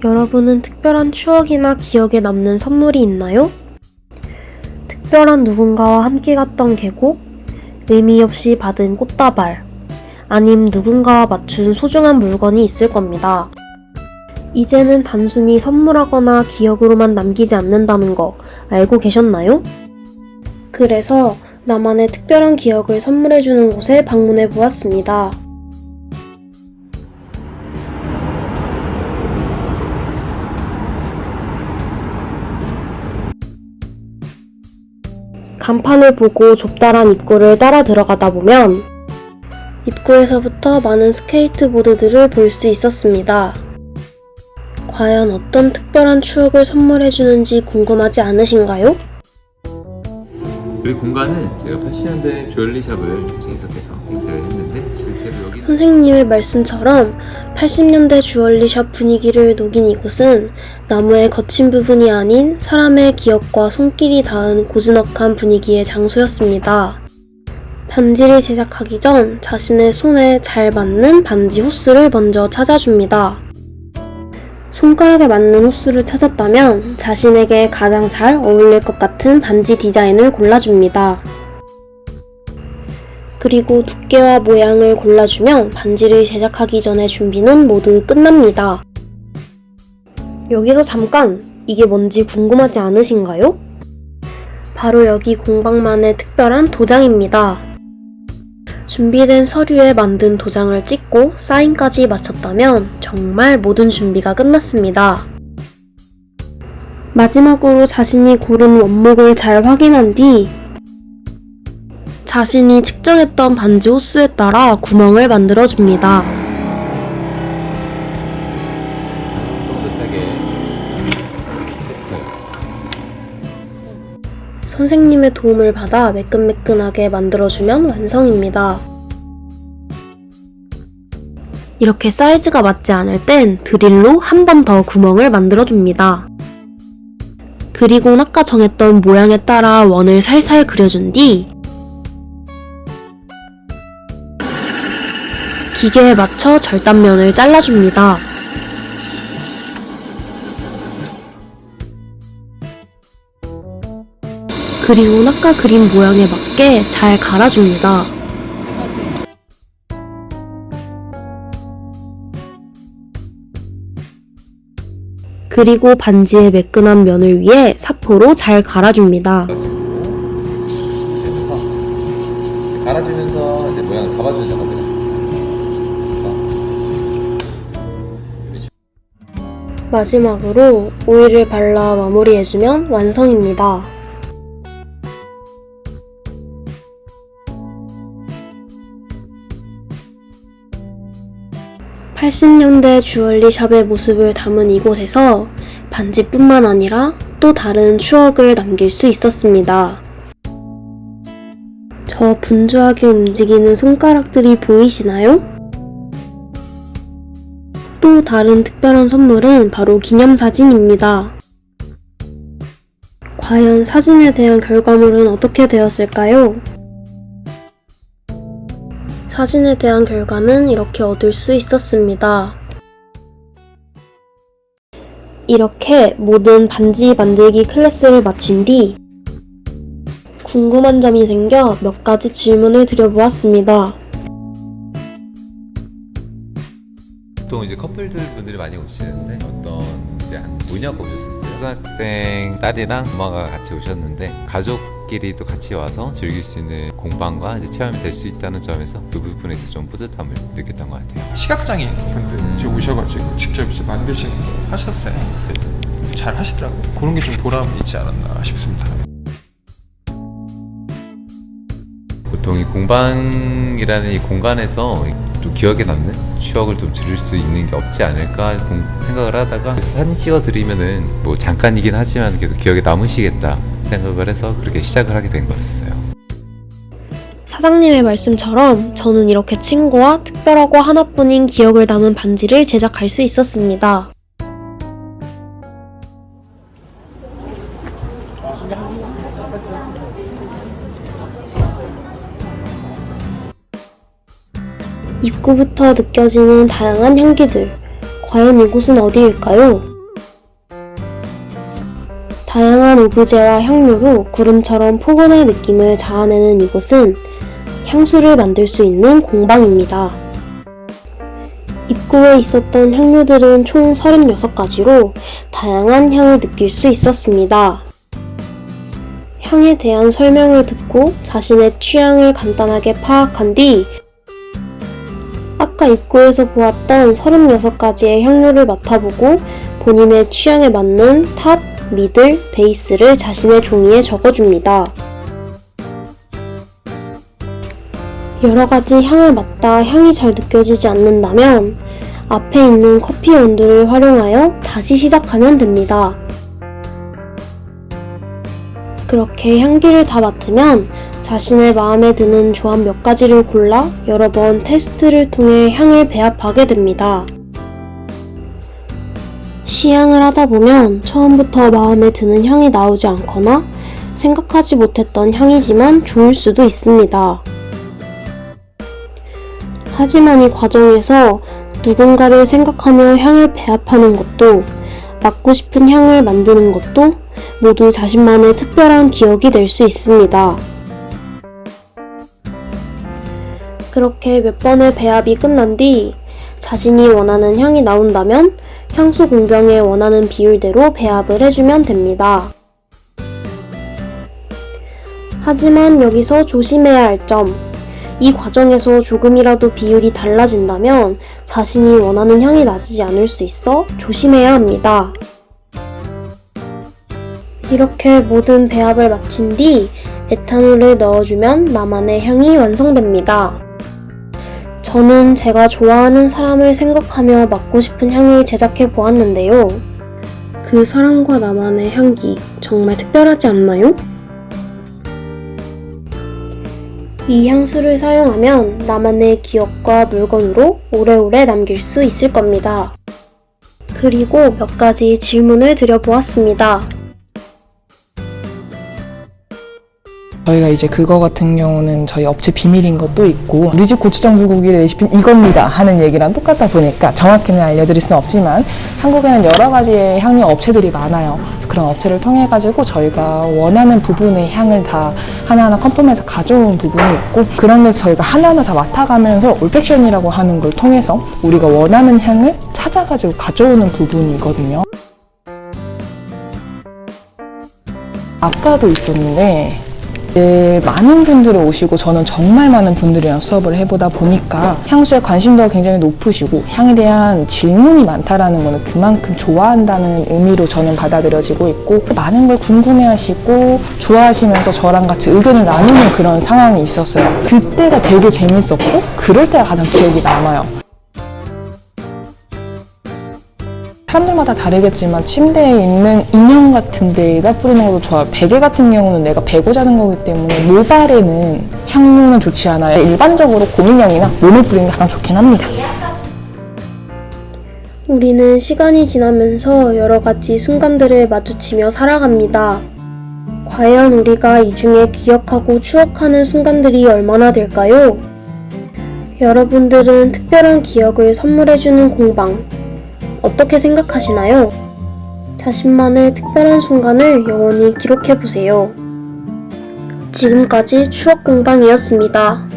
여러분은 특별한 추억이나 기억에 남는 선물이 있나요? 특별한 누군가와 함께 갔던 계곡, 의미 없이 받은 꽃다발, 아님 누군가와 맞춘 소중한 물건이 있을 겁니다. 이제는 단순히 선물하거나 기억으로만 남기지 않는다는 거 알고 계셨나요? 그래서 나만의 특별한 기억을 선물해주는 곳에 방문해 보았습니다. 간판을 보고 좁다란 입구를 따라 들어가다 보면 입구에서부터 많은 스케이트보드들을 볼 수 있었습니다. 과연 어떤 특별한 추억을 선물해주는지 궁금하지 않으신가요? 우리 공간은 제가 80년대 주얼리샵을 좀 재해석해서 획득을 했는데 실제로 여기 선생님의 말씀처럼 80년대 주얼리샵 분위기를 녹인 이곳은 나무의 거친 부분이 아닌 사람의 기억과 손길이 닿은 고즈넉한 분위기의 장소였습니다. 반지를 제작하기 전 자신의 손에 잘 맞는 반지 호스를 먼저 찾아줍니다. 손가락에 맞는 호스를 찾았다면 자신에게 가장 잘 어울릴 것 같은 반지 디자인을 골라줍니다. 그리고 두께와 모양을 골라주면 반지를 제작하기 전의 준비는 모두 끝납니다. 여기서 잠깐! 이게 뭔지 궁금하지 않으신가요? 바로 여기 공방만의 특별한 도장입니다. 준비된 서류에 만든 도장을 찍고 사인까지 마쳤다면 정말 모든 준비가 끝났습니다. 마지막으로 자신이 고른 원목을 잘 확인한 뒤 자신이 측정했던 반지 호수에 따라 구멍을 만들어줍니다. 선생님의 도움을 받아 매끈매끈하게 만들어주면 완성입니다. 이렇게 사이즈가 맞지 않을 땐 드릴로 한 번 더 구멍을 만들어줍니다. 그리고 아까 정했던 모양에 따라 원을 살살 그려준 뒤 기계에 맞춰 절단면을 잘라줍니다. 그리고 아까 그린 모양에 맞게 잘 갈아줍니다. 그리고 반지의 매끈한 면을 위해 사포로 잘 갈아줍니다. 갈아주면서 이제 모양을 잡아주는 작업이죠. 마지막으로 오일을 발라 마무리해주면 완성입니다. (80년대) 주얼리샵의 모습을 담은 이곳에서 반지뿐만 아니라 또 다른 추억을 남길 수 있었습니다. 저 분주하게 움직이는 손가락들이 보이시나요? 또 다른 특별한 선물은 바로 기념사진입니다. 과연 사진에 대한 결과물은 어떻게 되었을까요? 사진에 대한 결과는 이렇게 얻을 수 있었습니다. 이렇게 모든 반지 만들기 클래스를 마친 뒤 궁금한 점이 생겨 몇 가지 질문을 드려보았습니다. 보통 이제 커플들 분들이 많이 오시는데 어떤 이제 한 부녀가 오셨었어요. 초등학생 딸이랑 엄마가 같이 오셨는데 가족끼리도 같이 와서 즐길 수 있는 공방과 이제 체험이 될 수 있다는 점에서 그 부분에서 좀 뿌듯함을 느꼈던 것 같아요. 시각장애인 분들 이제 오셔가지고 직접 이제 만드시는 거 하셨어요. 잘 하시더라고요. 그런 게 좀 보람이 있지 않았나 싶습니다. 보통 이 공방이라는 이 공간에서 좀 기억에 남는 추억을 좀 들을 수 있는 게 없지 않을까 생각을 하다가 사진 찍어드리면은 뭐 잠깐이긴 하지만 계속 기억에 남으시겠다 생각을 해서 그렇게 시작을 하게 된 거였어요. 사장님의 말씀처럼 저는 이렇게 친구와 특별하고 하나뿐인 기억을 담은 반지를 제작할 수 있었습니다. 입구부터 느껴지는 다양한 향기들, 과연 이곳은 어디일까요? 다양한 오브제와 향료로 구름처럼 포근한 느낌을 자아내는 이곳은 향수를 만들 수 있는 공방입니다. 입구에 있었던 향료들은 총 36가지로 다양한 향을 느낄 수 있었습니다. 향에 대한 설명을 듣고 자신의 취향을 간단하게 파악한 뒤 아까 입구에서 보았던 36가지의 향료를 맡아보고 본인의 취향에 맞는 탑, 미들, 베이스를 자신의 종이에 적어줍니다. 여러가지 향을 맡다 향이 잘 느껴지지 않는다면 앞에 있는 커피 원두를 활용하여 다시 시작하면 됩니다. 그렇게 향기를 다 맡으면 자신의 마음에 드는 조합 몇 가지를 골라 여러 번 테스트를 통해 향을 배합하게 됩니다. 시향을 하다 보면 처음부터 마음에 드는 향이 나오지 않거나 생각하지 못했던 향이지만 좋을 수도 있습니다. 하지만 이 과정에서 누군가를 생각하며 향을 배합하는 것도 맡고 싶은 향을 만드는 것도 모두 자신만의 특별한 기억이 될 수 있습니다. 그렇게 몇 번의 배합이 끝난 뒤 자신이 원하는 향이 나온다면 향수 공병에 원하는 비율대로 배합을 해주면 됩니다. 하지만 여기서 조심해야 할 점, 이 과정에서 조금이라도 비율이 달라진다면 자신이 원하는 향이 나지 않을 수 있어 조심해야 합니다. 이렇게 모든 배합을 마친 뒤 에탄올을 넣어주면 나만의 향이 완성됩니다. 저는 제가 좋아하는 사람을 생각하며 맡고 싶은 향을 제작해 보았는데요. 그 사람과 나만의 향기 정말 특별하지 않나요? 이 향수를 사용하면 나만의 기억과 물건으로 오래오래 남길 수 있을 겁니다. 그리고 몇 가지 질문을 드려보았습니다. 저희가 이제 그거 같은 경우는 저희 업체 비밀인 것도 있고 우리 집 고추장 불고기 레시피는 이겁니다 하는 얘기랑 똑같다 보니까 정확히는 알려드릴 수는 없지만 한국에는 여러 가지의 향료 업체들이 많아요. 그런 업체를 통해 가지고 저희가 원하는 부분의 향을 다 하나하나 컨펌해서 가져온 부분이 있고 그런 데서 저희가 하나하나 다 맡아가면서 올팩션이라고 하는 걸 통해서 우리가 원하는 향을 찾아가지고 가져오는 부분이거든요. 아까도 있었는데 많은 분들이 오시고 저는 정말 많은 분들이랑 수업을 해보다 보니까 향수에 관심도가 굉장히 높으시고 향에 대한 질문이 많다라는 거는 그만큼 좋아한다는 의미로 저는 받아들여지고 있고 많은 걸 궁금해하시고 좋아하시면서 저랑 같이 의견을 나누는 그런 상황이 있었어요. 그때가 되게 재밌었고 그럴 때가 가장 기억이 남아요. 사람들마다 다르겠지만 침대에 있는 인형 같은 데에다 뿌리는 것도 좋아요. 베개 같은 경우는 내가 베고 자는 거기 때문에 모발에는 향료는 좋지 않아요. 일반적으로 고민형이나 몸에 뿌리는 게 가장 좋긴 합니다. 우리는 시간이 지나면서 여러 가지 순간들을 마주치며 살아갑니다. 과연 우리가 이 중에 기억하고 추억하는 순간들이 얼마나 될까요? 여러분들은 특별한 기억을 선물해주는 공방, 어떻게 생각하시나요? 자신만의 특별한 순간을 영원히 기록해보세요. 지금까지 추억공방이었습니다.